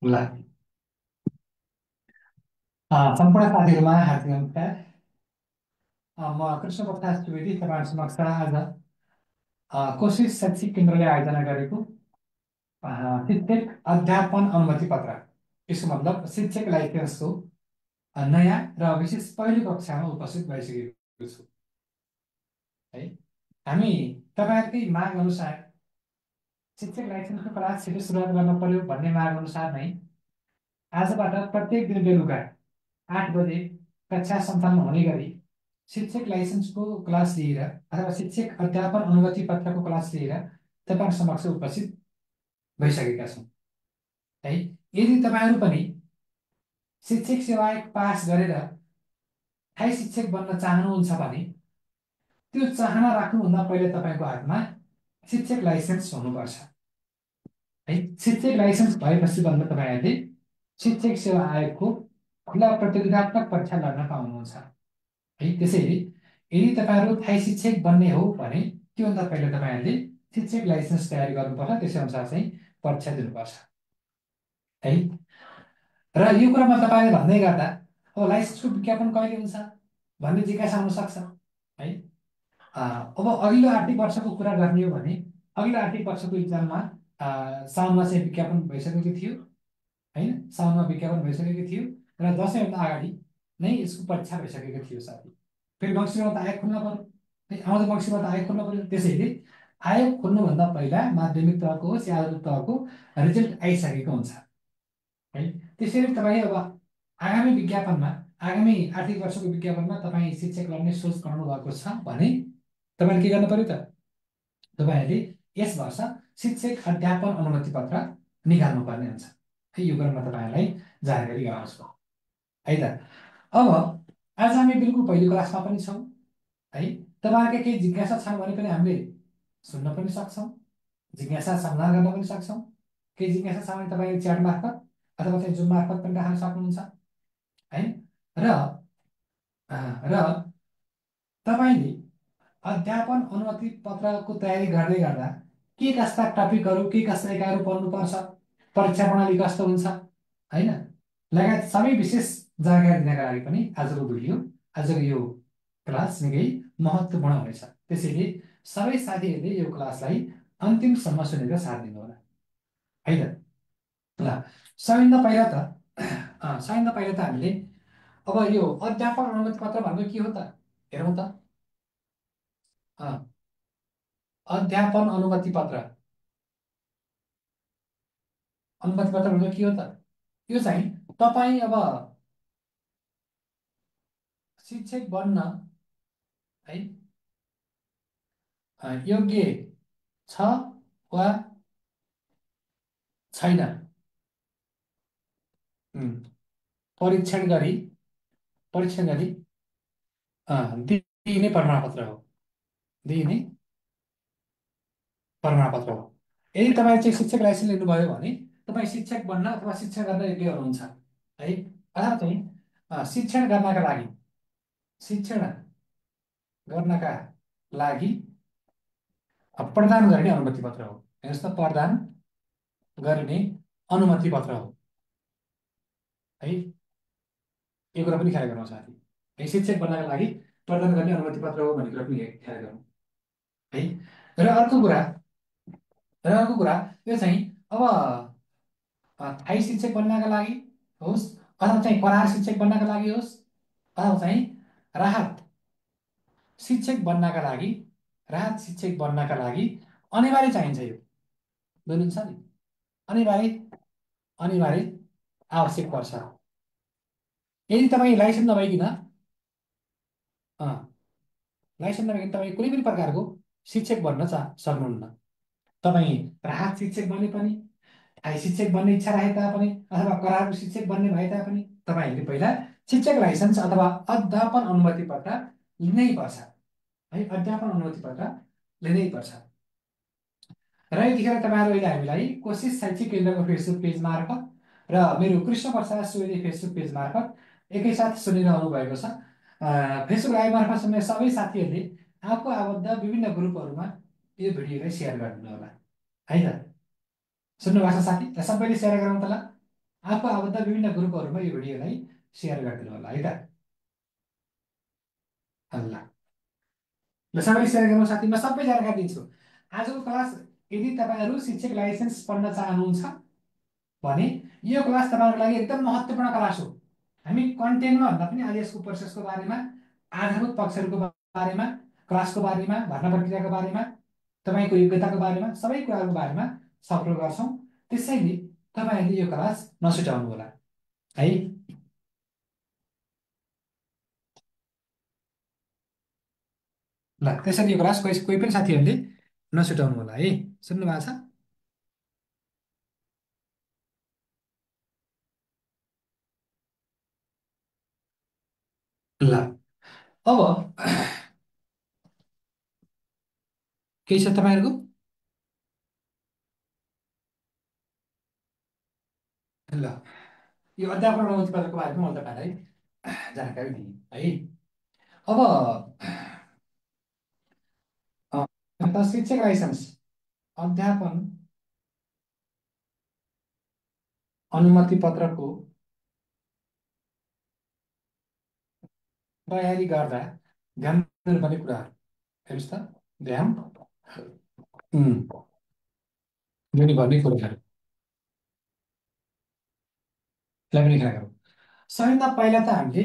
ल सम्पूर्ण साथीहरूमा हार्दिक नमस्कार। म कृष्ण प्रसाद सुवेदी तपाईँ समक्ष आज कोशिश शैक्षिक केन्द्रले आयोजना गरेको शिक्षक अध्यापन अनुमति पत्र, यसको मतलब शिक्षक लाइसेन्सको नयाँ र विशेष पहिलो कक्षामा उपस्थित भइसकेको छु है। हामी तपाईँहरूकै माग अनुसार शिक्षक लाइसेन्सको क्लास छिटो सुरुवात गर्न पर्यो भन्ने माग अनुसार नै आजबाट प्रत्येक दिन बेलुका 8 बजे कक्षा सञ्चालन हुने गरी शिक्षक लाइसेन्सको क्लास लिएर अथवा शिक्षक अध्यापन अनुमति पत्रको क्लास लिएर तपाईँ समक्ष उपस्थित भइसकेका छौँ है। यदि तपाईँहरू पनि शिक्षक सेवा आयोग पास गरेर स्थायी शिक्षक बन्न चाहनुहुन्छ भने त्यो चाहना राख्नुभन्दा पहिले तपाईँको हातमा शिक्षक लाइसेन्स हुनुपर्छ है। शिक्षक लाइसेन्स भएपछि बन्द तपाईँहरूले शिक्षक सेवा आयोगको खुला प्रतियोगितात्मक परीक्षा लड्न पाउनुहुन्छ है। त्यसैले यदि तपाईँहरू स्थायी शिक्षक बन्ने हो भने त्योभन्दा पहिले तपाईँहरूले शिक्षक लाइसेन्स तयारी गर्नुपर्छ, त्यसै अनुसार चाहिँ परीक्षा दिनुपर्छ है। र यो कुरा म तपाईँले भन्दै गर्दा अब लाइसेन्सको विज्ञापन कहिले हुन्छ भन्ने जिज्ञासा हुनसक्छ है। अब अघिल्लो आर्थिक वर्षको कुरा गर्ने हो भने अघिल्लो आर्थिक वर्षको इक्जाममा साउनमा चाहिँ विज्ञापन भइसकेको थियो होइन। साउनमा विज्ञापन भइसकेको थियो र दसैँभन्दा अगाडि नै यसको परीक्षा भइसकेको थियो साथी। फेरि मङ्सिरमा त आयोग खोल्न पर्यो है, आउँदो मङ्सिरमा त आयोग खोल्न पर्यो। त्यसैले आयोग खोल्नुभन्दा पहिला माध्यमिक तहको होस् या अरू तहको रिजल्ट आइसकेको हुन्छ है। त्यसैले तपाईँ अब आगामी विज्ञापनमा आगामी आर्थिक वर्षको विज्ञापनमा तपाईँ शिक्षक लड्ने सोच गर्नु भएको छ भने तपाईँले के गर्नु पर्यो त, तपाईँहरूले यस वर्ष शिक्षक अध्यापन अनुमति पत्र निकाल्नुपर्ने हुन्छ है। यो कुरा म तपाईँहरूलाई जानकारी गराउँछु है त। अब आज हामी बिल्कुल पहिलो क्लासमा पनि छौँ है। तपाईँहरूका केही जिज्ञासा छन् भने पनि हामीले सुन्न पनि सक्छौँ, जिज्ञासा समाधान गर्न पनि सक्छौँ। केही जिज्ञासा छ भने तपाईँ च्याट मार्फत अथवा चाहिँ जुम मार्फत पनि राख्न सक्नुहुन्छ है। र र तपाईँले अध्यापन अनुमति पत्रको तयारी गर्दै गर्दा के कस्ता टपिकहरू के कस्ता एकाइहरू पढ्नुपर्छ, परीक्षा प्रणाली कस्तो हुन्छ होइन, लगायत सबै विशेष जानकारी दिनका लागि पनि आजको भिडियो आजको यो क्लास निकै महत्त्वपूर्ण हुनेछ। त्यसैले सबै साथीहरूले यो क्लासलाई अन्तिमसम्म सुनेर साथ दिनुहोला है त। ल सबैभन्दा पहिला त हामीले अब यो अध्यापन अनुमति पत्र भनेको के हो त हेरौँ त। अध्यापन अनुमति पत्र भनेको के हो त? यो चाहिँ तपाईँ अब शिक्षक बन्न है योग्य छ वा छैन परीक्षण गरी दिइने प्रमाणपत्र हो, दिइने प्रमाणपत्र हो। यदि तपाईँ चाहिँ शिक्षक लाइसेन्स लिनुभयो भने तपाईँ शिक्षक बन्न अथवा शिक्षण गर्न योग्य हुनुहुन्छ है। अथवा चाहिँ शिक्षण गर्नका लागि प्रदान गर्ने अनुमति पत्र हो। हेर्नुहोस् त, प्रदान गर्ने अनुमति पत्र हो है। यो कुरा पनि ख्याल गरौँ साथी है। शिक्षक बन्नका लागि प्रदान गर्ने अनुमति पत्र हो भन्ने कुरा पनि ख्याल गरौँ है। र अर्को कुरा यो चाहिँ अब स्थायी शिक्षक बन्नका लागि होस् अथवा चाहिँ करार शिक्षक बन्नका लागि होस् अथवा चाहिँ राहत राहत शिक्षक बन्नका लागि अनिवार्य चाहिन्छ। यो बुझ्नुहुन्छ नि, अनिवार्य आवश्यक पर्छ। यदि तपाईँ लाइसेन्स नभइकन तपाईँ कुनै पनि प्रकारको शिक्षक बन्न सक्नुहुन्न। तपाईँ राहत शिक्षक बने पनि, स्थायी शिक्षक बन्ने इच्छा राखे तापनि अथवा करारको शिक्षक बन्ने भए तापनि तपाईँहरूले पहिला शिक्षक लाइसेन्स अथवा अध्यापन अनुमति पत्र लिनै पर्छ है। अध्यापन अनुमति पत्र लिनै पर्छ। र यतिखेर तपाईँहरू अहिले हामीलाई कोशिश शैक्षिक केन्द्रको फेसबुक पेज मार्फत र मेरो कृष्ण प्रसाद सुवेदी फेसबुक पेज मार्फत एकैसाथ सुनिरहनु भएको छ। फेसबुक लाइभ मार्फत सुन्ने सबै साथीहरूले आफू आबद्ध विभिन्न ग्रुपहरूमा यो भिडियोलाई सेयर गरिदिनु होला है त। सुन्नुभएको छ साथी? सबैले सेयर गरौँ त ल। आफू आबद्ध विभिन्न ग्रुपहरूमा यो भिडियोलाई सेयर गरिदिनु होला है त। ल ल सबैले सेयर गर्नु साथी, म सबै जानकारी दिन्छु। आजको क्लास यदि तपाईँहरू शिक्षक लाइसेन्स पढ्न चाहनुहुन्छ भने यो क्लास तपाईँहरूको लागि एकदम महत्त्वपूर्ण क्लास हो। हामी कन्टेन्टमा भन्दा पनि आज यसको प्रोसेसको बारेमा, आधारभूत पक्षहरूको बारेमा, क्लासको बारेमा, भर्ना प्रक्रियाको बारेमा, तपाईँको योग्यताको बारेमा, सबै कुराहरूको बारेमा छलफल गर्छौँ। त्यसैले तपाईँहरूले यो क्लास नछुटाउनु होला है। ल त्यसैले यो क्लास कोही कोही पनि साथीहरूले नछुटाउनु होला है। सुन्नु भएको छ? ल अब केही छ तपाईँहरूको? ल यो अध्यापन प्रमाण पत्रको बारेमा मैले तपाईँलाई जानकारी दिएँ है। अब त शिक्षक लाइसेन्स अध्यापन अनुमति पत्रको तयारी गर्दा ध्यान दिनुपर्ने कुराहरू हेर्नुहोस् त। ध्यान दिनुपर्ने कुराहरू लाई पनि ख्याल गरौँ। सबैभन्दा पहिला त हामीले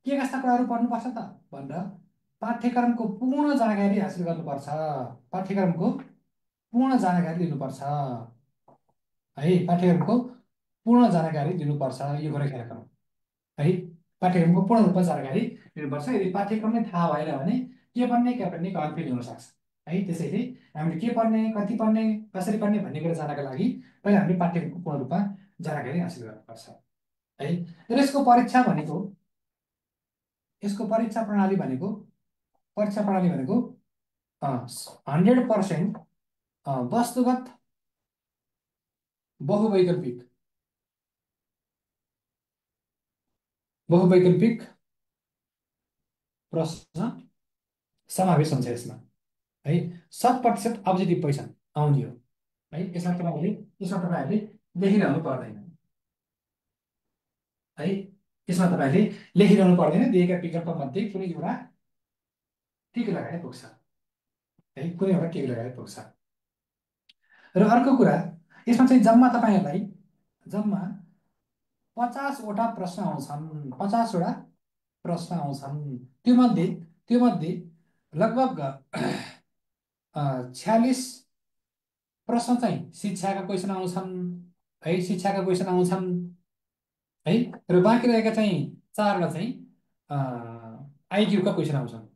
के कस्ता कुराहरू पढ्नुपर्छ त भनेर पाठ्यक्रमको पूर्ण जानकारी हासिल गर्नुपर्छ। पाठ्यक्रमको पूर्ण जानकारी लिनुपर्छ है। पाठ्यक्रमको पूर्ण जानकारी लिनुपर्छ, यो कुरा ख्याल गरौँ है। पाठ्यक्रमको पूर्ण रूपमा जानकारी लिनुपर्छ। यदि पाठ्यक्रम नै थाहा भएन भने के पढ्ने कन्फ्युज हुनसक्छ है। त्यसैले हामीले के पढ्ने, कति पढ्ने, कसरी पढ्ने भन्ने कुरा जानका लागि पहिला हामीले पाठ्यक्रमको पूर्ण रूपमा जानकारी हासिल गर्नुपर्छ है। र यसको परीक्षा प्रणाली भनेको 100% वस्तुगत बहुवैकल्पिक बहुवैकल्पिक प्रश्न समावेश हुन्छ यसमा है। 100% अब्जेक्टिभ क्वेसन आउने हो है। यसमा तपाईँहरूले लेखिरहनु पर्दैन है। यसमा तपाईँहरूले लेखिरहनु पर्दैन। दिएका विकल्पमध्ये कुनै एउटा टिक लगाए पुग्छ है। कुनै एउटा टिक लगाए पुग्छ। र अर्को कुरा, यसमा चाहिँ जम्मा 50वटा प्रश्न आउँछन्। 50वटा प्रश्न आउँछन्। त्यो मध्ये लगभग 46 प्रश्न चाहिँ शिक्षाका क्वेसन आउँछन् है। शिक्षाका क्वेसन आउँछन् है। र बाँकी रहेका चाहिँ 4वटा चाहिँ आइक्यूका क्वेसन आउँछन्।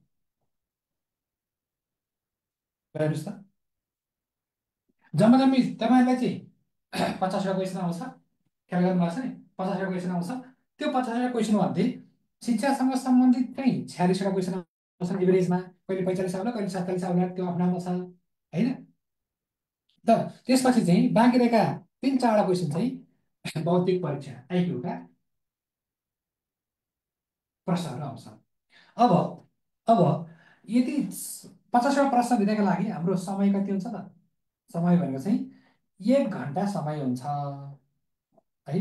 हेर्नुहोस् त, जम्मा जम्मी तपाईँहरूलाई चाहिँ 50वटा क्वेसन आउँछ। ख्याल गर्नुभएको छ नि, 50वटा क्वेसन आउँछ। त्यो 50वटा क्वेसन मध्ये शिक्षासँग सम्बन्धित चाहिँ 46वटा क्वेसन आउँछन् एभरेजमा। कहिले 45 आउला, कहिले 47 आउला, त्यो आफ्नामा छ होइन त। त्यसपछि चाहिँ बाँकी रहेका 3-4वटा क्वेसन चाहिँ भौतिक परीक्षा आइक्यूका प्रश्नहरू आउँछन्। अब अब यदि 50वटा प्रश्न दिनका लागि हाम्रो समय कति हुन्छ त? समय भनेको चाहिँ 1 घन्टा समय हुन्छ है।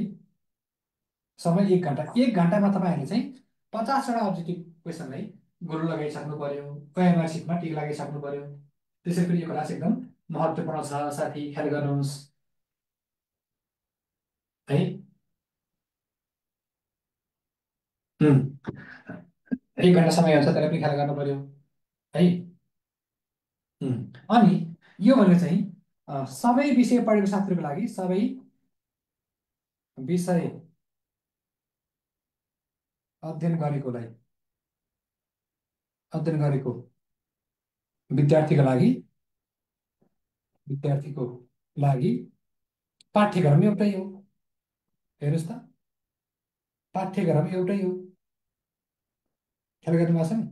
समय 1 घन्टा। 1 घन्टामा तपाईँहरूले चाहिँ 50वटा अब्जेक्टिभ क्वेसनलाई गोरु लगाइसक्नु पर्यो, ओएमआर सिटमा टिक लगाइसक्नु पर्यो। त्यसै पनि यो क्लास एकदम महत्त्वपूर्ण छ साथी, ख्याल गर्नुहोस् है। 1 घन्टा समय हुन्छ, त्यसलाई पनि ख्याल गर्नु पर्यो है। अनि यो भनेको चाहिँ सबै विषय पढेको छात्रको लागि, सबै विषय अध्ययन गरेकोलाई अध्ययन गरेको विद्यार्थीको लागि पाठ्यक्रम एउटै हो। हेर्नुहोस् त, पाठ्यक्रम एउटै हो। ख्याल गर्नु भएको छ नि?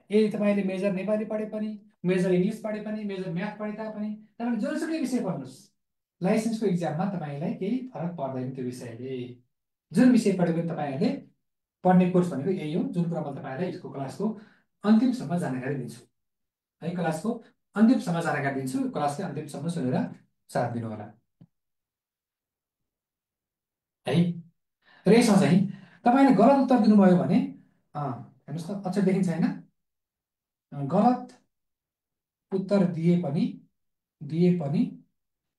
यदि तपाईँले मेजर नेपाली पढे पनि, मेजर इङ्ग्लिस पढे पनि, मेजर म्याथ पढे तापनि तपाईँले जुनसुकै विषय पढ्नुहोस्, लाइसेन्सको इक्जाममा तपाईँलाई केही फरक पर्दैन। त्यो विषयले जुन विषय पढे पनि तपाईँहरूले पढ्ने कोर्स भनेको यही हो। जुन कुरा म तपाईँहरूलाई यसको क्लासको अन्तिमसम्म जानकारी दिन्छु है। क्लासको अन्तिमसम्म जानकारी दिन्छु। क्लासकै अन्तिमसम्म सुनेर साथ दिनु होला। है। र यसमा चाहिँ तपाईँले गलत उत्तर दिनुभयो भने हेर्नुहोस् त अक्षर देखिन्छ होइन, गलत उत्तर दिए पनि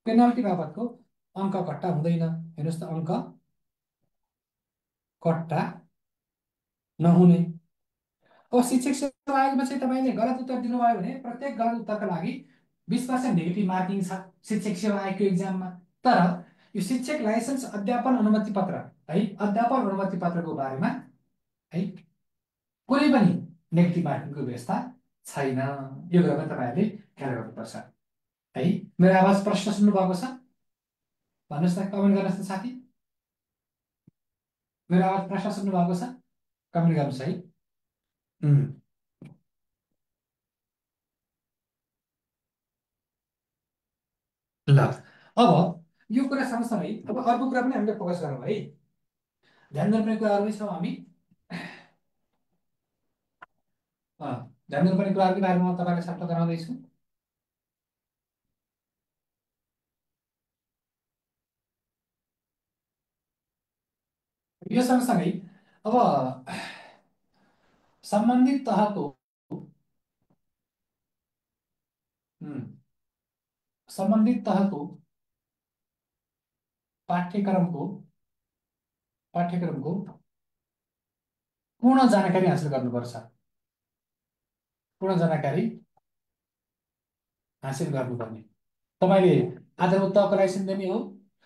पेनाल्टी बापतको अङ्क कट्टा हुँदैन। हेर्नुहोस् त, अङ्क कट्टा नहुने। अब शिक्षक सेवा आयोगमा चाहिँ तपाईँले गलत उत्तर दिनुभयो भने प्रत्येक गलत उत्तरका लागि 20% नेगेटिभ मार्किङ छ शिक्षक सेवा आयोगको इक्जाममा। तर यो शिक्षक लाइसेन्स अध्यापन अनुमति पत्र है, अध्यापन अनुमति पत्रको बारेमा है कुनै पनि नेगेटिभ मार्किङको व्यवस्था छैन। यो कुरा पनि तपाईँहरूले ख्याल गर्नुपर्छ है। मेरो आवाज प्रश्न सुन्नुभएको छ? भन्नुहोस् त, कमेन्ट गर्नुहोस् त साथी। मेरो आवाज प्रश्न सुन्नुभएको छ? कमेन्ट गर्नुहोस् है। उम्, ल, अब यो कुरा सँगसँगै अब अर्को कुरा पनि हामीले फोकस गरौँ है। ध्यान दिनुपर्ने कुराहरूमै छौँ हामी। ध्यान दिनुपर्ने कुराहरूको बारेमा म तपाईँलाई छात्र गराउँदैछु। यो सँगसँगै अब सम्बन्धित तहको उम्, सम्बन्धित तहको पाठ्यक्रमको पाठ्यक्रमको पूर्ण जानकारी हासिल गर्नुपर्छ। पूर्ण जानकारी हासिल गर्नुपर्ने। तपाईँले आधारभूत तहको लाइसेन्स दिने हो।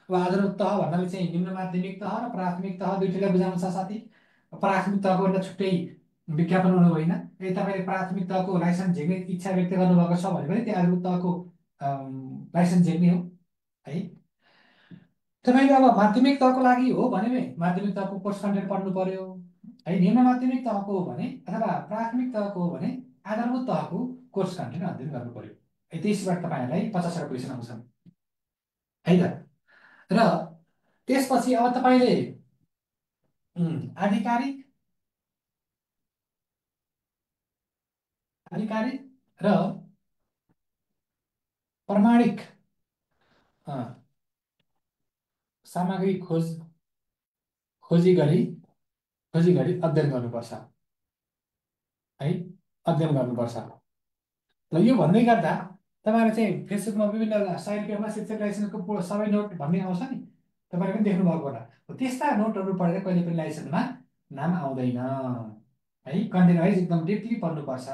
अब आधारभूत तह भन्नाले चाहिँ निम्न माध्यमिक तह र प्राथमिक तह दुइटैलाई बुझाउँछ साथी। प्राथमिक तहको एउटा छुट्टै विज्ञापन हुनु होइन। यदि तपाईँले प्राथमिक तहको लाइसेन्स झिक्ने इच्छा व्यक्त गर्नुभएको छ भने पनि त्यो आधारभूत तहको लाइसेन्स झिक्ने हो है। तपाईँले अब माध्यमिक तहको लागि हो भने माध्यमिक तहको कोर्स कन्टेन्ट पढ्नु पर्यो है। निम्न माध्यमिक तहको हो भने अथवा प्राथमिक तहको हो भने आधारभूत तहको कोर्स कन्टेन्ट अध्ययन गर्नु पर्यो है। त्यसबाट तपाईँहरूलाई 50 क्वेसन आउँछन् है त। र त्यसपछि अब तपाईँले आधिकारिक आधिकारिक र प्रमाणिक अ, सामग्री खोजी गरी अध्ययन गर्नुपर्छ है। अध्ययन गर्नुपर्छ। ल, यो भन्दै गर्दा तपाईँहरू चाहिँ फेसबुकमा विभिन्न साहित्यमा शिक्षक लाइसेन्सको सबै नोट भन्ने आउँछ नि, तपाईँले पनि देख्नुभएको होला। त्यस्ता नोटहरू पढेर कहिले पनि लाइसेन्समा नाम आउँदैन है। कन्टेन्ट वाइज एकदम डिपली पढ्नुपर्छ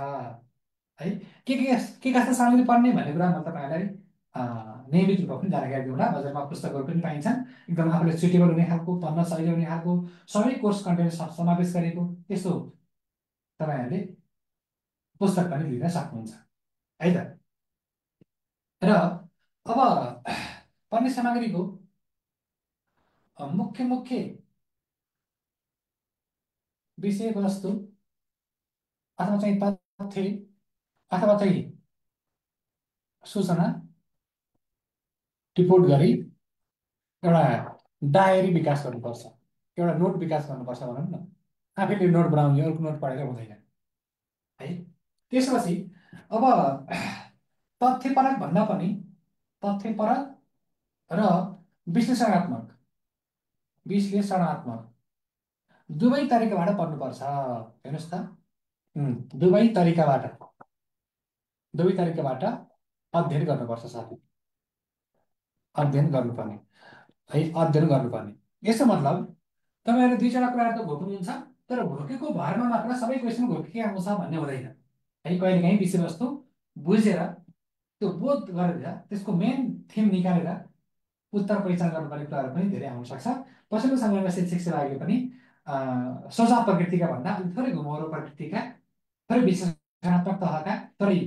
है। के कस्ता सामग्री पढ्ने भन्ने कुरा म तपाईँहरूलाई नियमित रूपमा पनि जानकारी दिउँला। बजारमा पुस्तकहरू पनि पाइन्छन्, एकदम आफूले सुटेबल हुने खालको, पढ्न सजिलो हुने खालको सबै कोर्स कन्टेन्ट समावेश गरेको त्यस्तो तपाईँहरूले पुस्तक पनि लिन सक्नुहुन्छ है त। र अब पढ्ने सामग्रीको मुख्य मुख्य विषयवस्तु अथवा चाहिँ तथ्य अथवा चाहिँ सूचना टिपोट गरी एउटा डायरी विकास गर्नुपर्छ, एउटा नोट विकास गर्नुपर्छ भनौँ न। आफैले नोट बनाउने, अर्को नोट पढेर हुँदैन है। त्यसपछि अब तथ्यपरक भन्दा पनि तथ्यपरक र विश्लेषणात्मक विश्लेषणात्मक दुवै तरिकाबाट पढ्नुपर्छ। हेर्नुहोस् त, दुवै तरिकाबाट अध्ययन गर्नुपर्छ साथी। अध्ययन गर्नुपर्ने है, अध्ययन गर्नुपर्ने। यसो मतलब तपाईँहरूले दुईवटा कुराहरू त घोक्नुहुन्छ, तर घोकेको भरमा मात्र सबै क्वेसन घोकेकै आउँछ भन्ने हुँदैन है। कहिलेकाहीँ विषयवस्तु बुझेर त्यो बोध गरेर त्यसको मेन थिम निकालेर उत्तर पहिचान गर्नुपर्ने कुराहरू पनि धेरै आउन सक्छ। पछिल्लो समयमा शिक्षक सेवा आयोगले पनि सोझा प्रकृतिका भन्दा अलिक थोरै घुमाउरो प्रकृतिका, थोरै विश्लेषणात्मक तहका, थोरै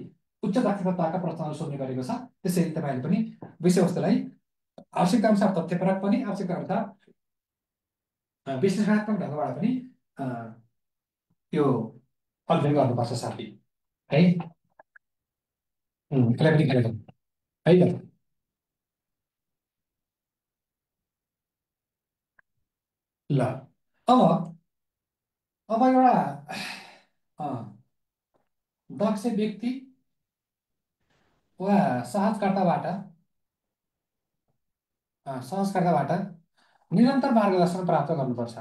उच्च दक्षता तहका प्रश्नहरू सोध्ने गरेको छ। त्यसैले तपाईँहरूले पनि विषयवस्तुलाई आवश्यकता अनुसार तथ्यपरक पनि, आवश्यकता अनुसार विश्लेषणात्मक ढङ्गबाट पनि अ, त्यो अध्ययन गर्नुपर्छ साथी है। यसलाई पनि खेलेर है त। ल, अब एउटा अ, दक्ष व्यक्ति वा सहजकर्ताबाट निरन्तर मार्गदर्शन प्राप्त गर्नुपर्छ।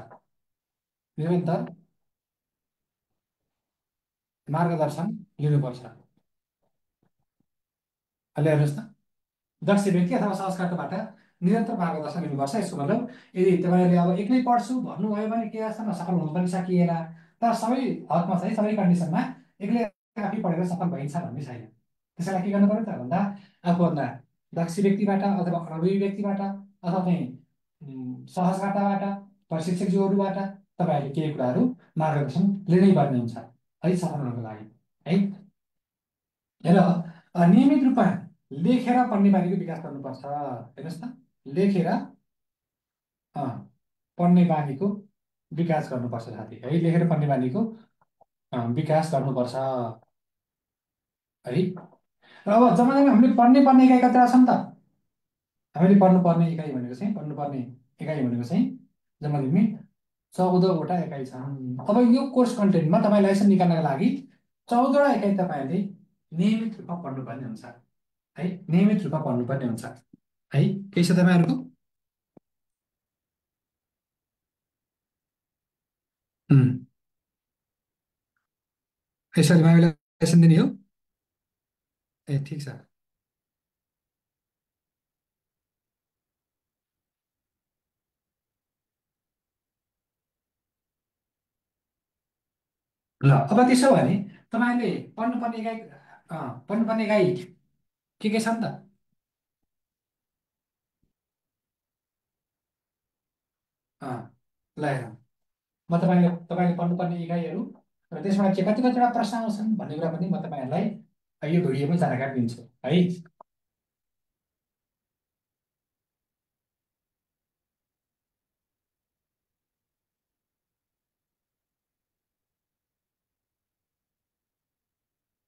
निरन्तर मार्गदर्शन लिनुपर्छ। अहिले हेर्नुहोस् त, दक्ष व्यक्ति अथवा संस्कृतबाट निरन्तर मार्गदर्शन लिनुपर्छ। यसको मतलब यदि तपाईँले अब एक्लै पढ्छु भन्नुभयो भने के गर्छ, सफल हुनु पनि सकिएन। तर सबै हदमा चाहिँ, सबै कन्डिसनमा एक्लै आफै पढेर सफल भइन्छ भन्ने छैन। त्यसैलाई के गर्नु पर्यो त भन्दा आफूभन्दा दक्ष व्यक्तिबाट अथवा अनुभवी व्यक्तिबाट अथवा चाहिँ सहजकर्ताबाट, प्रशिक्षकज्यूहरूबाट तपाईँहरूले केही कुराहरू मार्गदर्शन लिनै पर्ने हुन्छ है सफल हुनको लागि है। र नियमित रूपमा लेखेर पढ्ने बानीको विकास गर्नुपर्छ। हेर्नुहोस् त, लेखेर अँ, पढ्ने बानीको विकास गर्नुपर्छ साथी है। लेखेर पढ्ने बानीको विकास गर्नुपर्छ है। र अब जब जब हामीले पढ्ने पर्ने इकाइ कतिवटा छ नि त, हामीले पढ्नुपर्ने इकाइ भनेको चाहिँ, पढ्नुपर्ने इकाइ भनेको चाहिँ जम्मा जम्मी 14वटा इकाइ छन्। अब यो कोर्स कन्टेन्टमा तपाईँ लाइसेन्स निकाल्नका लागि 14वटा इकाइ तपाईँहरूले नियमित रूपमा पढ्नुपर्ने हुन्छ है। नियमित रूपमा पढ्नुपर्ने हुन्छ है। केही छ तपाईँहरूको? यसरी माइलाई लाइसेन्स दिने हो? ए ठिक छ। ल अब त्यसो भने तपाईँले पढ्नुपर्ने इकाइ पढ्नुपर्ने इकाइ के छ नि त? अँ, ल हेरौँ, म तपाईँले पढ्नुपर्ने इकाइहरू र त्यसबाट चाहिँ कति कतिवटा प्रश्न आउँछन् भन्ने कुरा पनि म तपाईँहरूलाई यो भिडियोमा जानकारी दिन्छु है।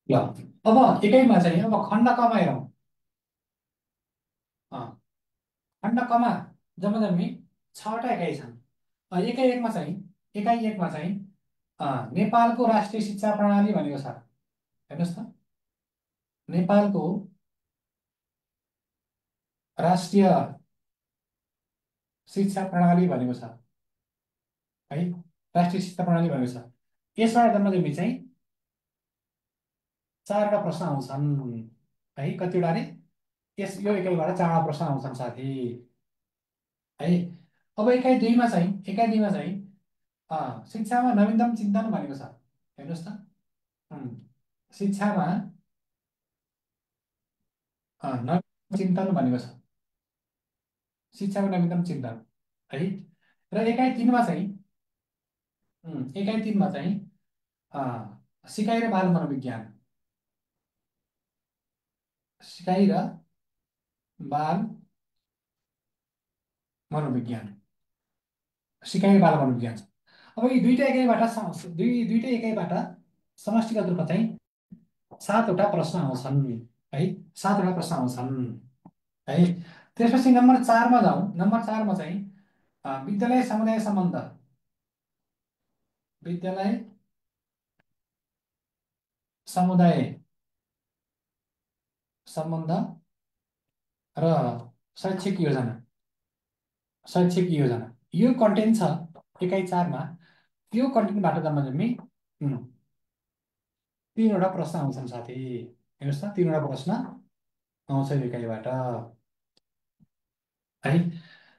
ल अब एकाइमा चाहिँ अब खण्ड कमा हेरौँ। अँ, खण्ड कमा जम्मा जम्मी 6वटा एकाइ छन्। एकाइ एकमा चाहिँ, एकाइ एकमा चाहिँ नेपालको राष्ट्रिय शिक्षा प्रणाली भनेको छ। हेर्नुहोस् त, नेपालको राष्ट्रिय शिक्षा प्रणाली भनेको छ है। राष्ट्रिय शिक्षा प्रणाली भनेको छ। यसबाट जम्मा जम्मी चाहिँ 4वटा प्रश्न आउँछन् है। कतिवटा अरे यो एकाइबाट 4वटा प्रश्न आउँछन् साथी है। अब एकाइ दुईमा चाहिँ शिक्षामा नवीनतम चिन्तन भनेको छ। हेर्नुहोस् त, उम्, शिक्षामा नवीनतम चिन्तन भनेको छ। शिक्षाको नवीनतम चिन्तन है। र एकाइ तिनमा चाहिँ सिकाइ र बाल मनोविज्ञान, सिकाइ र बाल मनोविज्ञान, सिकाइ र बाल मनोविज्ञान छ। अब यी दुईटै एकाइबाट समष्टिगत रूपमा चाहिँ 7वटा प्रश्न आउँछन् है। 7वटा प्रश्न आउँछन् है। त्यसपछि नम्बर 4मा जाउँ। नम्बर 4मा चाहिँ विद्यालय समुदाय सम्बन्ध, विद्यालय समुदाय सम्बन्ध र शैक्षिक योजना, शैक्षिक योजना यो कन्टेन्ट छ एकाइ 4मा। त्यो कन्टेन्टबाट जम्मा जम्मी 3वटा प्रश्न आउँछन् साथी। हेर्नुहोस् त, 3वटा प्रश्न आउँछ यो इकाइबाट है।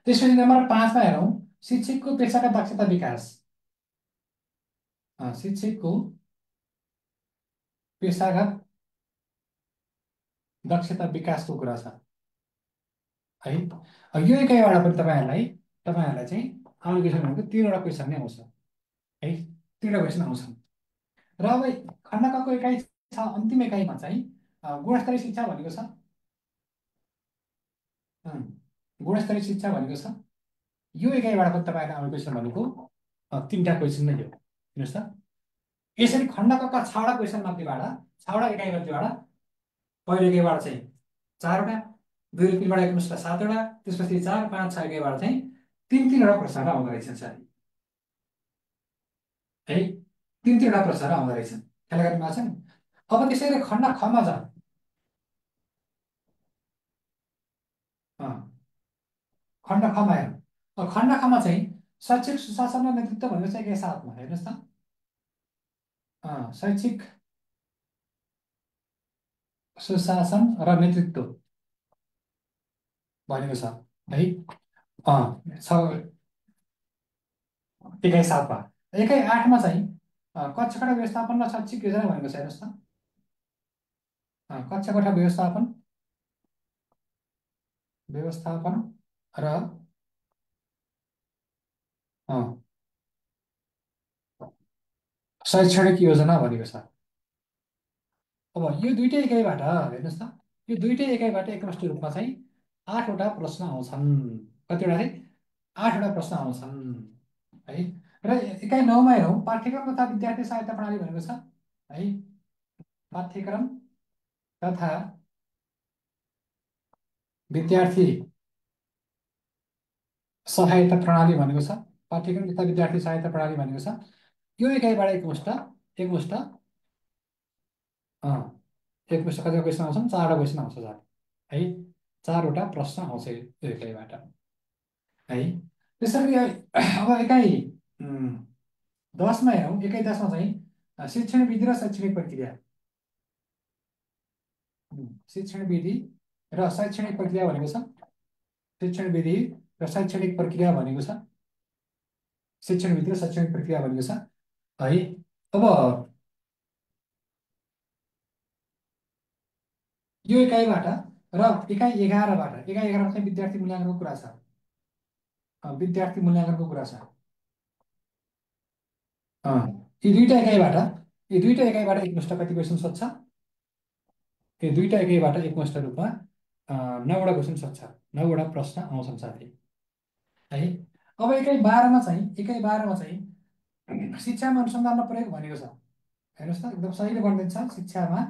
त्यसपछि नम्बर 5मा हेरौँ, शिक्षकको पेसागत दक्षता विकास। शिक्षकको पेसागत दक्षता विकासको कुरा छ है। यो इकाइबाट पनि तपाईँहरूलाई चाहिँ आउने क्वेसन भनेको 3वटा क्वेसन नै आउँछ है। 3वटा क्वेसन आउँछन्। र अब खण्ड कको इकाइ छ, अन्तिम इकाइमा चाहिँ गुणस्तरीय शिक्षा भनेको छ। उम्, गुणस्तरीय शिक्षा भनेको छ। यो इकाइबाट पनि तपाईँहरूलाई आउने क्वेसन भनेको 3टा क्वेसन नै हो। हेर्नुहोस् त, यसरी खण्ड कका 6वटा क्वेसन मध्येबाट, 6वटा इकाइ मध्येबाट पहिलो इकाइबाट चाहिँ 4वटा, 2 र 3बाट हेर्नुहोस् त 7वटा, त्यसपछि 4, 5, 6 इकाइबाट चाहिँ 3-3वटा प्रश्नहरू आउँदो रहेछन् साथी है। 3-3वटा प्रश्नहरू आउँदो रहेछन्। ख्याल गर्नु भएको छ नि? अब त्यसरी खण्ड खमा छ। अँ, खण्ड खमा हेरौँ। खण्ड खमा चाहिँ शैक्षिक सुशासन र नेतृत्व भनेको चाहिँ एकैसाथमा हेर्नुहोस् त। शैक्षिक सुशासन र नेतृत्व भनेको छ है। एकै सातमा एकै आठमा चाहिँ कक्षाकोठा व्यवस्थापन र शैक्षिक योजना भनेको छ हेर्नुहोस् त। कक्षाकोठा व्यवस्थापन र अ, शैक्षणिक योजना भनेको छ। अब यो दुइटै एकाइबाट हेर्नुहोस् त, यो दुइटै एकाइबाट एकमुष्ट रूपमा चाहिँ आठवटा प्रश्न आउँछन्। कतिवटा चाहिँ आठवटा प्रश्न आउँछन् है। र एकाइ नौमा हेरौँ पाठ्यक्रम तथा विद्यार्थी सहायता प्रणाली भनेको छ है। पाठ्यक्रम तथा विद्यार्थी सहायता प्रणाली भनेको छ। पाठ्यक्रम तथा विद्यार्थी सहायता प्रणाली भनेको छ। यो एकाइबाट एकमुष्ट एकमुष्ट कतिवटा क्वेसन आउँछन्, चारवटा क्वेसन आउँछ सर है। चारवटा प्रश्न आउँछ यो एकाइबाट है। त्यसरी अब एकाइ 10मा हेरौँ। एकाइ 10मा चाहिँ शिक्षण विधि र शैक्षणिक प्रक्रिया। शिक्षण विधि र शैक्षणिक प्रक्रिया भनेको छ। शिक्षण विधि र शैक्षणिक प्रक्रिया भनेको छ। शिक्षण विधि र शैक्षणिक प्रक्रिया भनेको छ है। अब यो एकाइबाट र एकाइ 11बाट, एकाइ 11मा चाहिँ विद्यार्थी मूल्याङ्कनको कुरा छ। विद्यार्थी मूल्याङ्कनको कुरा छ। यी दुईटा एकाइबाट एकमुष्ट कति क्वेसन सोध्छ? यो दुईटा एकाइबाट एकमुष्ट रूपमा 9वटा क्वेसन सोध्छ। 9वटा प्रश्न आउँछन् साथी है। अब एकाइ 12मा चाहिँ शिक्षामा अनुसन्धान र प्रयोग भनेको छ। हेर्नुहोस् त, एकदम सहिले कन्टेन्ट छ। शिक्षामा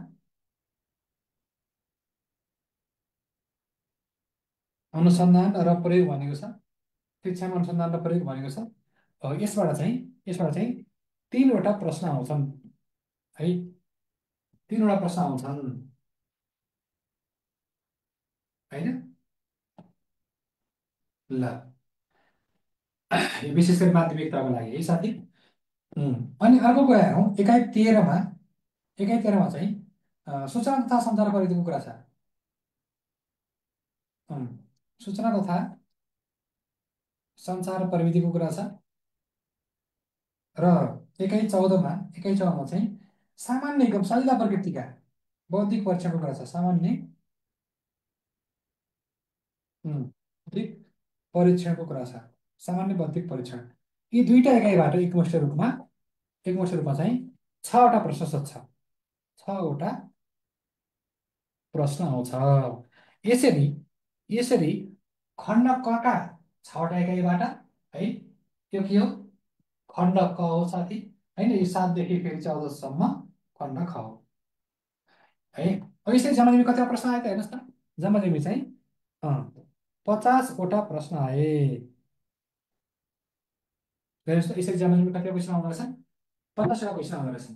अनुसन्धान र प्रयोग भनेको छ। शिक्षामा अनुसन्धान र प्रयोग भनेको छ। यसबाट चाहिँ 3वटा प्रश्न आउँछन् है। 3वटा प्रश्न आउँछन् होइन। ल, यो विशेष गरी माध्यमिकताको लागि है साथी। अनि अर्को कुरा हेरौँ। एकाइ 13मा चाहिँ सूचना तथा सञ्चार प्रविधिको कुरा छ। सूचना तथा सञ्चार प्रविधिको कुरा छ। र एकाइ 14मा चाहिँ सामान्य एकदम सजिला प्रकृतिका बौद्धिक परीक्षणको कुरा छ। सामान्य बौद्धिक परीक्षणको कुरा छ। सामान्य बौद्धिक परीक्षण। यी दुईटा एकमुष्ट रूपमा चाहिँ 6वटा प्रश्न सोध्छ। 6वटा प्रश्न आउँछ। यसरी यसरी खण्ड कका 6वटा एकाइबाट है। यो के हो? खण्ड क हो साथी होइन। यो 7देखि फेरि 14सम्म खण्ड ख हो है। अब यसरी जम्मा कतिवटा प्रश्न आयो त हेर्नुहोस् त। जम्मा चाहिँ 50वटा प्रश्न आए। हेर्नुहोस् त, यसरी जम्मा कतिवटा क्वेसन आउँदो रहेछ? 50वटा क्वेसन आउँदो रहेछ।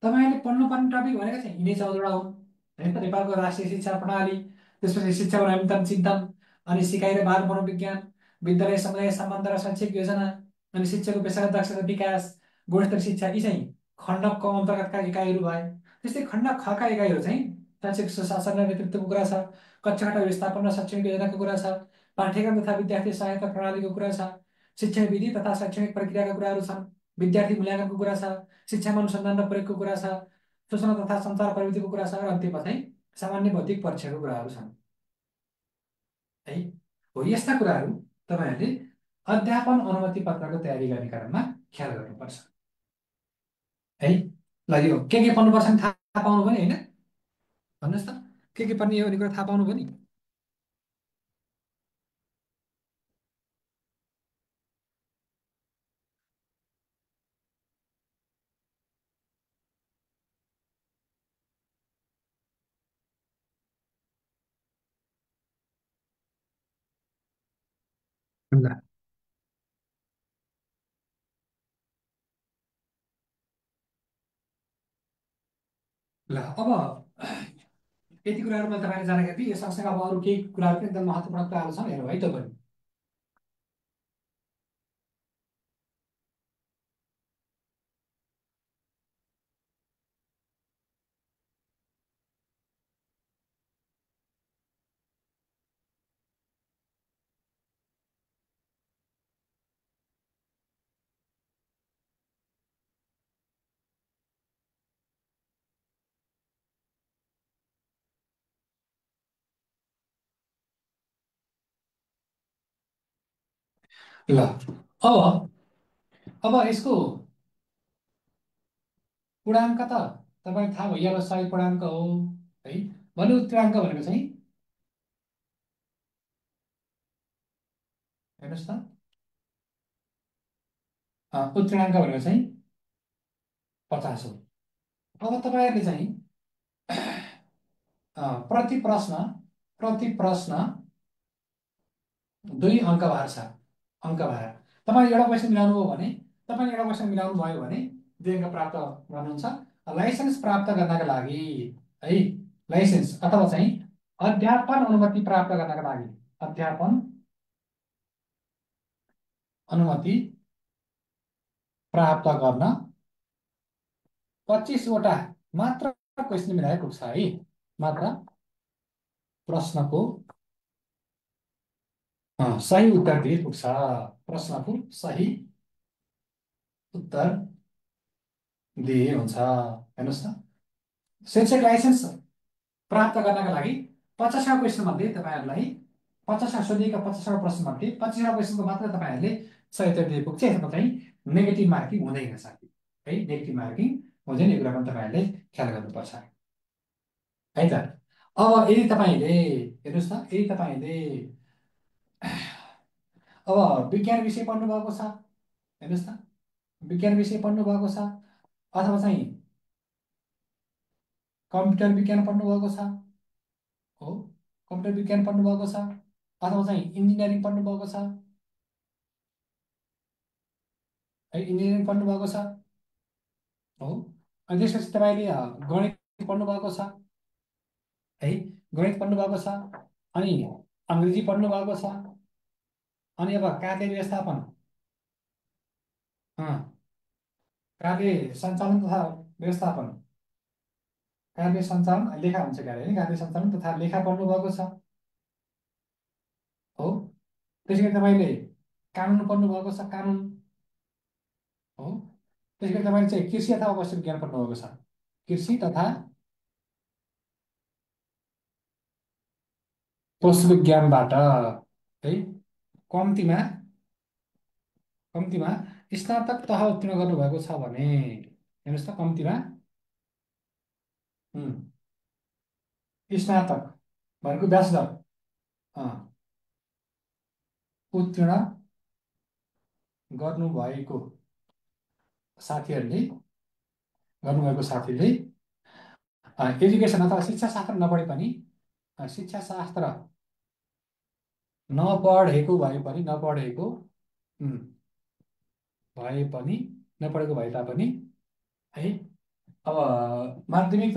तपाईँले पढ्नुपर्ने टपिक भनेको चाहिँ यिनै 14वटा हुन् है त। नेपालको राष्ट्रिय शिक्षा प्रणाली, त्यसपछि शिक्षा नियन्त्रण चिन्तन, अनि सिकाइ र बाल मनोविज्ञान, विद्यालय समुदाय सम्बन्ध र शैक्षिक योजना, अनि शिक्षाको पेसागत दक्षता विकास, गुणस्तर शिक्षा, यी चाहिँ खण्ड क अन्तर्गतका इकाइहरू भए। त्यस्तै खण्ड खका इकाइहरू चाहिँ शैक्षिक सुशासन र नेतृत्वको कुरा छ, कक्षाकोठा व्यवस्थापन र शैक्षणिक योजनाको कुरा छ, पाठ्यक्रम तथा विद्यार्थी सहायता प्रणालीको कुरा छ, शिक्षण विधि तथा शैक्षणिक प्रक्रियाका कुराहरू छन्, विद्यार्थी मूल्याङ्कनको कुरा छ, शिक्षामा अनुसन्धान र प्रयोगको कुरा छ, सूचना तथा सञ्चार प्रविधिको कुरा छ, र अन्त्यमा चाहिँ सामान्य बौद्धिक परीक्षाको कुराहरू छन् है। हो, यस्ता कुराहरू तपाईँहरूले अध्यापन अनुमति पत्रको तयारी गर्ने क्रममा ख्याल गर्नुपर्छ है। ल, यो के पढ्नुपर्छ नि थाहा पाउनु पनि होइन। भन्नुहोस् त, के पर्ने हो भन्ने कुरा थाहा पाउनु पनि। ल ल, अब यति कुराहरू मैले तपाईँलाई जानकारी दिएँ। यो सँगसँगै अब अरू केही कुराहरू पनि एकदम महत्त्वपूर्ण कुराहरू छन्, हेरौँ है त पनि। ल अब यसको पूर्णाङ्क त तपाईँलाई थाहा भइहाल्यो, सही पूर्णाङ्क हो है। भने उत्तराङ्क भनेको चाहिँ हेर्नुहोस् त, उत्तराङ्क भनेको चाहिँ 50 हो। अब तपाईँहरूले चाहिँ प्रति प्रश्न 2 अङ्क भार छ। अङ्क भार तपाईँ एउटा क्वेसन मिलाउनु भयो भने, तपाईँले एउटा क्वेसन मिलाउनु भयो भने 2 अङ्क प्राप्त गर्नुहुन्छ। लाइसेन्स प्राप्त गर्नका लागि है, लाइसेन्स अथवा चाहिँ अध्यापन अनुमति प्राप्त गर्नका लागि, अध्यापन अनुमति प्राप्त गर्न 25वटा मात्र क्वेसन मिलाए पुग्छ है। मात्र प्रश्नको सही उत्तर दिए पुग्छ। प्रश्नको सही उत्तर दिए हुन्छ। हेर्नुहोस् त, शैक्षिक लाइसेन्स प्राप्त गर्नका लागि 50वटा क्वेसन मध्ये तपाईँहरूलाई 50 सोधिएका 50वटा प्रश्न मध्ये 25वटा क्वेसनको मात्र तपाईँहरूले सही उत्तर दिए पुग्छ। यसमा चाहिँ नेगेटिभ मार्किङ हुँदैन साथी है, नेगेटिभ मार्किङ हुँदैन। यो कुरामा तपाईँहरूले ख्याल गर्नुपर्छ है त। अब यदि तपाईँले हेर्नुहोस् त, यदि तपाईँले अब विज्ञान विषय पढ्नु भएको छ, हेर्नुहोस् त, विज्ञान विषय पढ्नु भएको छ अथवा चाहिँ कम्प्युटर विज्ञान पढ्नु भएको छ हो, कम्प्युटर विज्ञान पढ्नु भएको छ अथवा चाहिँ इन्जिनियरिङ पढ्नु भएको छ है, इन्जिनियरिङ पढ्नु भएको छ हो। अनि त्यसपछि तपाईँले गणित पढ्नु भएको छ है, गणित पढ्नु भएको छ, अनि अङ्ग्रेजी पढ्नु भएको छ, अनि अब कार्य व्यवस्थापन, कार्य सञ्चालन तथा व्यवस्थापन, कार्य सञ्चालन लेखा हुन्छ, कार्य सञ्चालन तथा लेखा पढ्नु भएको छ हो। त्यसै गरी तपाईँले कानुन पढ्नु भएको छ, कानुन हो। त्यसै गरी तपाईँले चाहिँ कृषि अथवा पशु विज्ञान पढ्नु भएको छ, कृषि तथा पशु विज्ञानबाट है कम्तीमा कम्तीमा स्नातक तह उत्तीर्ण गर्नुभएको छ भने, हेर्नुहोस् त, कम्तीमा स्नातक भनेको ब्याचलर उत्तीर्ण गर्नुभएको साथीहरूले गर्नुभएको साथीले एजुकेसन अथवा शिक्षा शास्त्र नपढे पनि, शिक्षा शास्त्र नपढेको भए पनि, उम्, भए पनि नपढेको भए तापनि है, अब माध्यमिक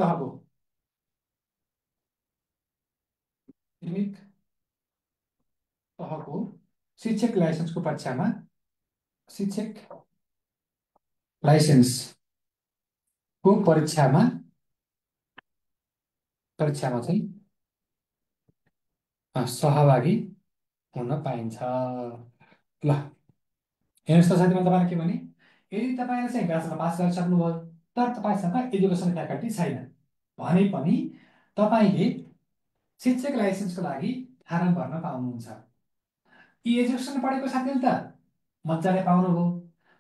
तहको शिक्षक लाइसेन्सको परीक्षामा, शिक्षक लाइसेन्सको परीक्षामा परीक्षामा चाहिँ सहभागी हुन पाइन्छ। ल हेर्नुहोस् त साथी, मैले तपाईँलाई के भने, यदि तपाईँले चाहिँ ब्याचलर पास गरिसक्नुभयो तर तपाईँसँग एजुकेसन फ्याकल्टी छैन भने पनि तपाईँले शिक्षक लाइसेन्सको लागि फारम भर्न पाउनुहुन्छ। यी एजुकेसन पढेको साथीहरूले त मजाले पाउनुभयो।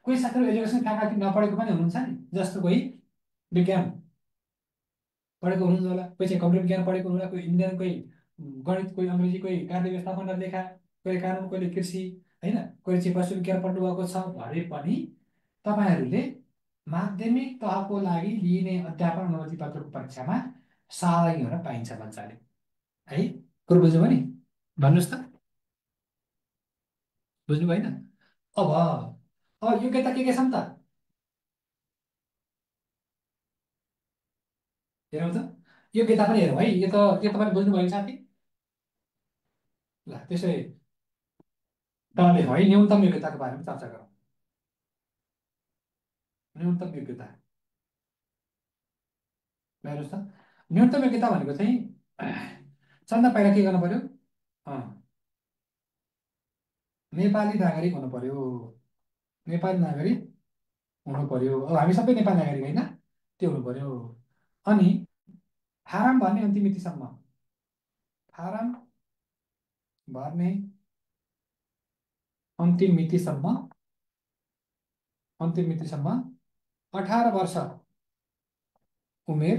कोही साथीहरू एजुकेसन फ्याकल्टी नपढेको पनि हुनुहुन्छ नि, जस्तो कोही विज्ञान पढेको हुनुहुन्छ होला, कोही चाहिँ कम्प्युटर विज्ञान पढेको हुनुहुन्छ, कोही इन्जिनियरिङ, कोही गणित, कोही अङ्ग्रेजी, कोही कार्य व्यवस्थापन र लेखा, कोही कानुन, कोहीले कृषि होइन, कोही चाहिँ पशु विज्ञान पढ्नुभएको छ भने पनि तपाईँहरूले माध्यमिक तहको लागि लिइने अध्यापन अनुमति पत्रको परीक्षामा सहभागी हुन पाइन्छ मजाले है। कुरो बुझ्नुभयो नि? भन्नुहोस् त, बुझ्नु भएन? अब अब योग्यता के छन् त, हेरौँ त, योग्यता पनि हेरौँ है। यो तपाईँले बुझ्नुभयो साथी? ल त्यसो भए तपाईँले है न्यूनतम योग्यताको बारेमा चर्चा गरौँ। न्यूनतम योग्यता हेर्नुहोस् त, न्यूनतम योग्यता भनेको चाहिँ सबभन्दा पहिला के गर्नु पर्यो, अँ, नेपाली नागरिक हुनु पर्यो। नेपाली नागरिक हुनु पर्यो। अब हामी सबै नेपाली नागरिक होइन, त्यो हुनु पर्यो। अनि फारम भर्ने अन्तिम मितिसम्म, फारम भर्ने अन्तिम मितिसम्म अन्तिम मितिसम्म 18 वर्ष उमेर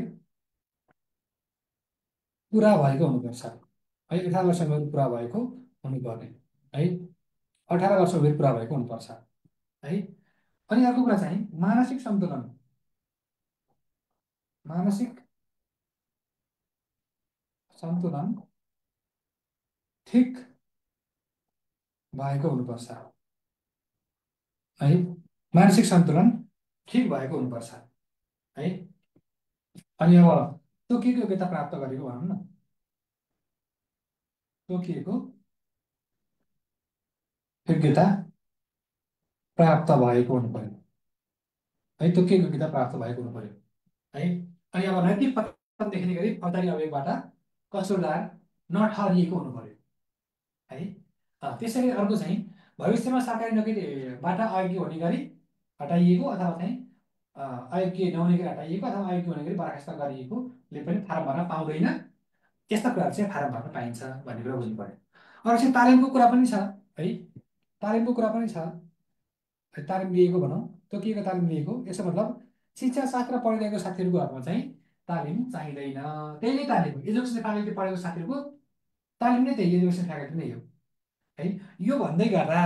पुरा भएको हुनुपर्छ है। 18 वर्ष उमेर पुरा भएको हुनुपर्ने है। 18 वर्ष उमेर पुरा भएको हुनुपर्छ है। अनि अर्को कुरा चाहिँ मानसिक सन्तुलन। मानसिक सन्तुलन ठिक भएको हुनुपर्छ है। मानसिक सन्तुलन ठिक भएको हुनुपर्छ है। अनि अब तोकिएको योग्यता प्राप्त गरेको भनौँ न। तोकिएको योग्यता प्राप्त भएको हुनु पर्यो है। तोकिएको योग्यता प्राप्त भएको हुनु पर्यो है। अनि अब नैतिक पतन देखिने गरी फौजदारी अभियोगबाट कसुरदार नठहरिएको हुनु पर्यो है। त्यसैले अर्को चाहिँ भविष्यमा सरकारी नोकरीबाट अयोग्य हुने गरी हटाइएको अथवा चाहिँ अयोग्य नहुने गरी हटाइएको अथवा अयोग्य हुने गरी बर्खास्त गरिएकोले पनि फारम भर्न पाउँदैन। यस्ता कुराहरू चाहिँ फारम भर्न पाइन्छ भन्ने कुरा बुझ्नु पर्यो। अरू चाहिँ तालिमको कुरा पनि छ है। तालिमको कुरा पनि छ। तालिम लिएको भनौँ, तोकिएको तालिम लिएको, यसो मतलब शिक्षा शास्त्र पढिरहेको साथीहरूको हकमा चाहिँ तालिम चाहिँदैन। त्यही नै तालिम हो। एजुकेसन फ्याकल्टी पढेको साथीहरूको तालिम नै त्यही एजुकेसन फ्याकल्टी नै हो है। यो भन्दै गर्दा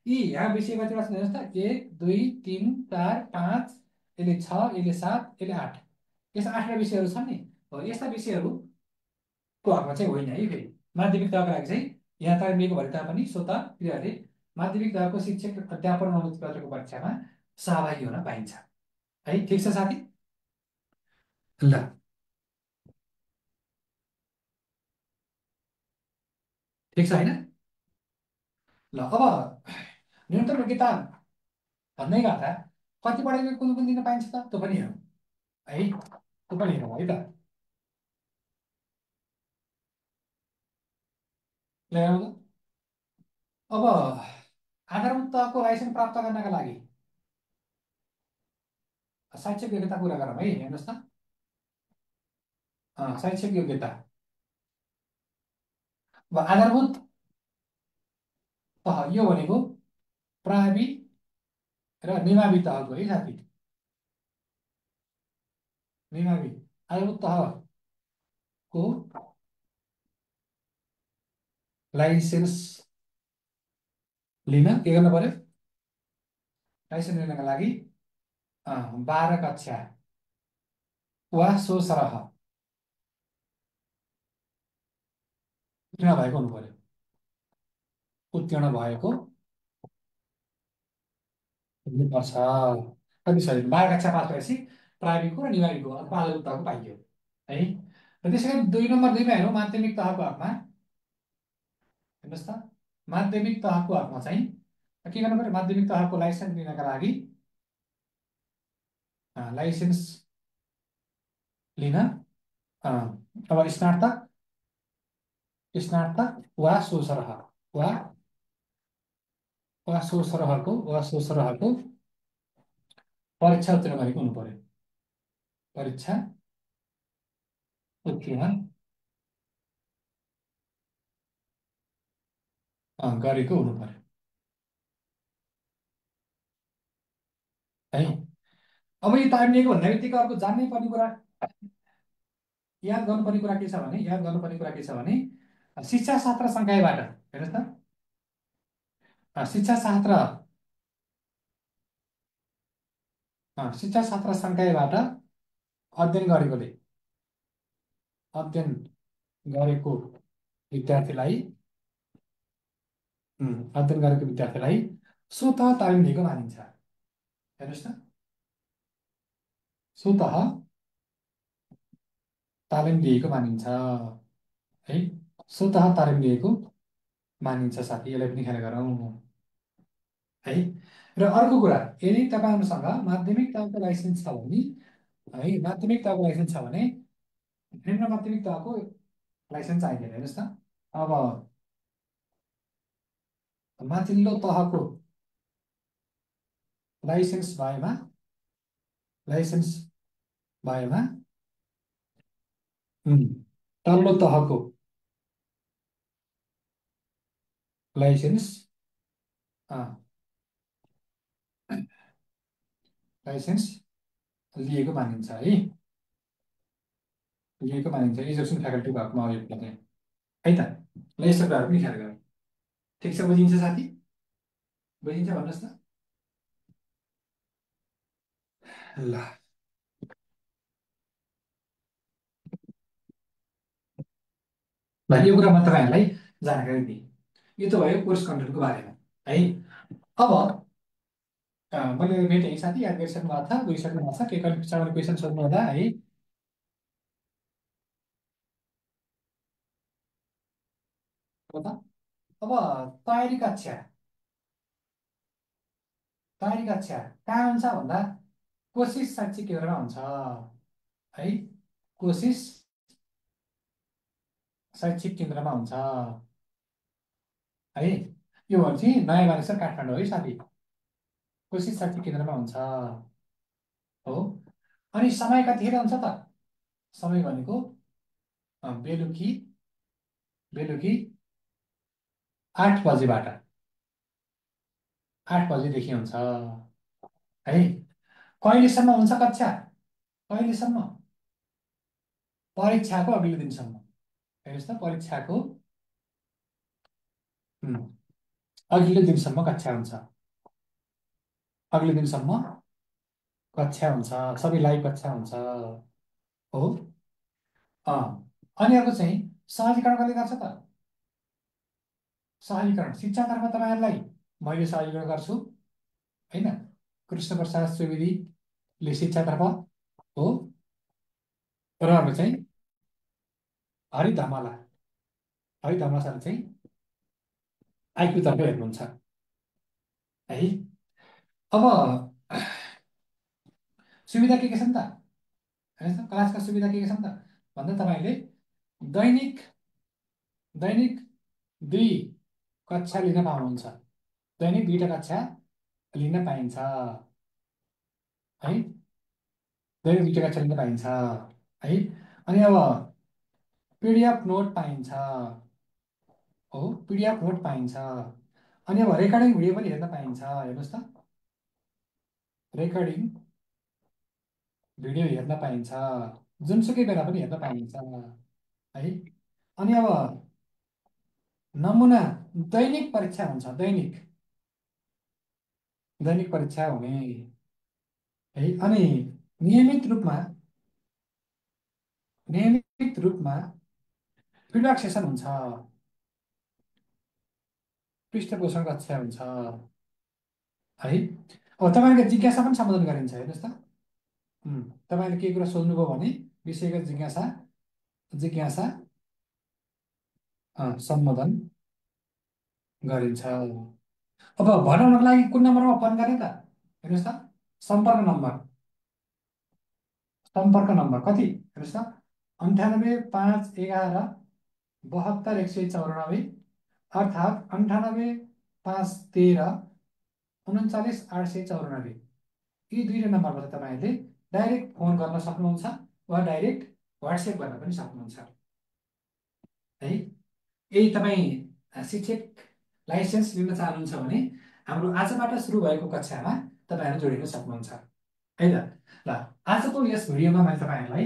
यी यहाँ विषय कतिवटा छ हेर्नुहोस् त, 1 2 3 4 5, यसले 6, यसले 7, यसले 8, यस्ता 8वटा विषयहरू छन् नि। हो, यस्ता विषयहरूको हकमा चाहिँ होइन है। फेरि माध्यमिक तहको लागि चाहिँ यहाँ तालिम लिएको भए तापनि स्वतः क्रियाले माध्यमिक तहको शिक्षक अध्यापन अनुमति पत्रको परीक्षामा सहभागी हुन पाइन्छ है। ठिक छ साथी? ल, ठिक छ होइन? ल, अब न्यूनतम योग्यता भन्दै गर्दा कति पढेको कुन कुन दिन पाइन्छ त त्यो पनि हेरौँ है। त्यो पनि हेरौँ है त। ल हेरौँ त। अब आधारभूत तहको लाइसेन्स प्राप्त गर्नका लागि शैक्षिक योग्यता कुरा गरौँ है। हेर्नुहोस् त, शैक्षिक योग्यता अब आधारभूत तह यो भनेको प्रावि र निमावि तहको है साथी। निमावि आधारभूत तहको लाइसेन्स लिन के गर्नु पर्यो? लाइसेन्स लिनका लागि 12 कक्षा वा सो सरह उत्तीर्ण भएको हुनु पर्यो। उत्तीर्ण भएको हुनुपर्छ। कति सही 12 कक्षा पास भएपछि प्राविको र निमाविको अथवा आधारभूत तहको पाइयो है। र त्यसै गरी 2 नम्बर 2मा हेरौँ माध्यमिक तहको हकमा। हेर्नुहोस् त, माध्यमिक तहको हकमा चाहिँ के गर्नु पर्यो? माध्यमिक तहको लाइसेन्स लिनका लागि लाइसेन्स लिन अब स्नातक स्नातक वा सो सरहको परीक्षा उत्तीर्ण गरेको हुनु पर्यो। परीक्षा उत्तीर्ण गरेको हुनु पर्यो है। अब यो तालिम लिएको भन्दा बित्तिकै अर्को जान्नै पर्ने कुरा, याद गर्नुपर्ने कुरा के छ भने, शिक्षा शास्त्र संकायबाट हेर्नुहोस् त, शिक्षा शास्त्र संकायबाट अध्ययन गरेकोले अध्ययन गरेको विद्यार्थीलाई स्वतः तालिम लिएको मानिन्छ। हेर्नुहोस् त, स्वतः तालिम लिएको मानिन्छ है। स्वतः तालिम लिएको मानिन्छ साथी, यसलाई पनि ख्याल गरौँ है। र अर्को कुरा, यदि तपाईँहरूसँग माध्यमिक तहको लाइसेन्स छ भने है, माध्यमिक तहको लाइसेन्स छ भने निम्न माध्यमिक तहको लाइसेन्स चाहिँदैन। हेर्नुहोस् त, अब माथिल्लो तहको लाइसेन्स लाइसेन्स भएमा तल्लो तहको लाइसेन्स लाइसेन्स लिएको मानिन्छ है, लिएको मानिन्छ इजिप्सियन फ्याकल्टी भएकोमा यो चाहिँ है त। ल यस्तो कुराहरू पनि ख्याल गरौँ। ठिक छ, बुझिन्छ साथी? बुझिन्छ भन्नुहोस् त। ल यो कुरा म तपाईँहरूलाई जानकारी दिएँ। यो त भयो कोर्स कन्टेन्टको बारेमा है। अब मैले भेटेँ साथी, याद गरिसक्नु भएको छ, बुझिसक्नु भएको छ, के कन्फ्युजन क्वेसन सोध्नु होला है। हो त। अब तयारी कक्षा, तयारी कक्षा कहाँ हुन्छ भन्दा कोसिस शैक्षिक केन्द्रमा हुन्छ है। कोसिस शैक्षिक केन्द्रमा हुन्छ है। यो भन्छ नयाँ बानेश्वर काठमाडौँ है साथी, कोसिस शैक्षिक केन्द्रमा हुन्छ हो। अनि समय कतिखेर हुन्छ त? समय भनेको बेलुकी बेलुकी 8 बजेबाट 8 बजेदेखि हुन्छ है। कहिलेसम्म हुन्छ कक्षा? कहिलेसम्म? परीक्षाको अघिल्लो दिनसम्म। हेर्नुहोस् त, परीक्षाको अघिल्लो दिनसम्म कक्षा हुन्छ। अघिल्लो दिनसम्म कक्षा हुन्छ, सबै लाइभ कक्षा हुन्छ हो। अनि अर्को चाहिँ सहजीकरण कसले गर्छ त? सहजीकरण शिक्षातर्फ तपाईँहरूलाई मैले सहजीकरण गर्छु होइन, कृष्ण प्रसाद सुवेदीले शिक्षातर्फ हो। र अर्को चाहिँ हरि धमला, हरि धमला सरले चाहिँ आइक्यूतर्फ हेर्नुहुन्छ है। अब सुविधा के छन् त? हेर्नुहोस् त, क्लासका सुविधा के छन् त भन्दा तपाईँले दैनिक दैनिक 2 कक्षा लिन पाउनुहुन्छ। दैनिक 2टा कक्षा लिन पाइन्छ है। दैनिक 2टा कक्षा लिन पाइन्छ है। अनि अब पिडिएफ नोट पाइन्छ हो, पिडिएफ नोट पाइन्छ। अनि अब रेकर्डिङ भिडियो पनि हेर्न पाइन्छ। हेर्नुहोस् त, रेकर्डिङ भिडियो हेर्न पाइन्छ, जुनसुकै बेला पनि हेर्न पाइन्छ है। अनि अब नमुना दैनिक परीक्षा हुन्छ, दैनिक दैनिक परीक्षा हुने है। अनि नियमित रूपमा नियमित रूपमा फिडब्याक सेसन हुन्छ, पृष्ठपोषण कक्षा हुन्छ है। अब तपाईँको जिज्ञासा पनि सम्बोधन गरिन्छ। हेर्नुहोस् त, तपाईँले केही कुरा सोध्नुभयो भने विषयगत जिज्ञासा जिज्ञासा सम्बोधन गरिन्छ। अब भनाउनको लागि कुन नम्बरमा फोन गर्ने त? हेर्नुहोस् त, सम्पर्क नम्बर, सम्पर्क नम्बर कति हेर्नुहोस् त, 98 511 72 194, अर्थात् 98 513 39 894। यी 2टा नम्बरबाट तपाईँहरूले डाइरेक्ट फोन गर्न सक्नुहुन्छ वा डाइरेक्ट वाट्सएप गर्न पनि सक्नुहुन्छ है। यही तपाईँ शिक्षक लाइसेन्स लिन चाहनुहुन्छ भने हाम्रो आजबाट सुरु भएको कक्षामा तपाईँहरू जोडिन सक्नुहुन्छ है त। ल आजको यस भिडियोमा मैले तपाईँहरूलाई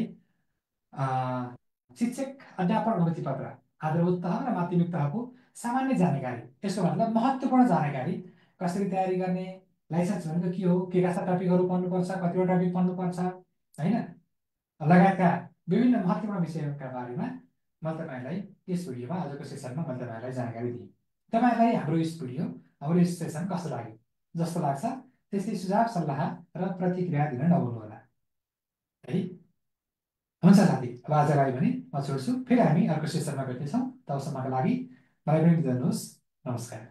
शिक्षक अध्यापक अनुमति पत्र आधारभूत तह र माध्यमिक तहको सामान्य जानकारी, यसको मतलब महत्त्वपूर्ण जानकारी, कसरी तयारी गर्ने, लाइसेन्स भनेको के हो, के कस्ता टपिकहरू पढ्नुपर्छ, कतिवटा टपिक पढ्नुपर्छ होइन, लगायतका विभिन्न महत्त्वपूर्ण विषयका बारेमा मैले तपाईँहरूलाई यस भिडियोमा आजको सेसनमा मैले तपाईँहरूलाई जानकारी दिएँ। तपाईँहरूलाई हाम्रो यस भिडियो, हाम्रो यस सेसन कस्तो लाग्यो? जस्तो लाग्छ त्यस्तै सुझाव सल्लाह र प्रतिक्रिया दिन नभुल्नुहोला है। हुन्छ साथी, अब आजलाई भने म छोड्छु, फेरि हामी अर्को सेसनमा भेट्नेछौँ। तबसम्मका लागि मलाई पनि बिदा दिनुहोस्। नमस्कार।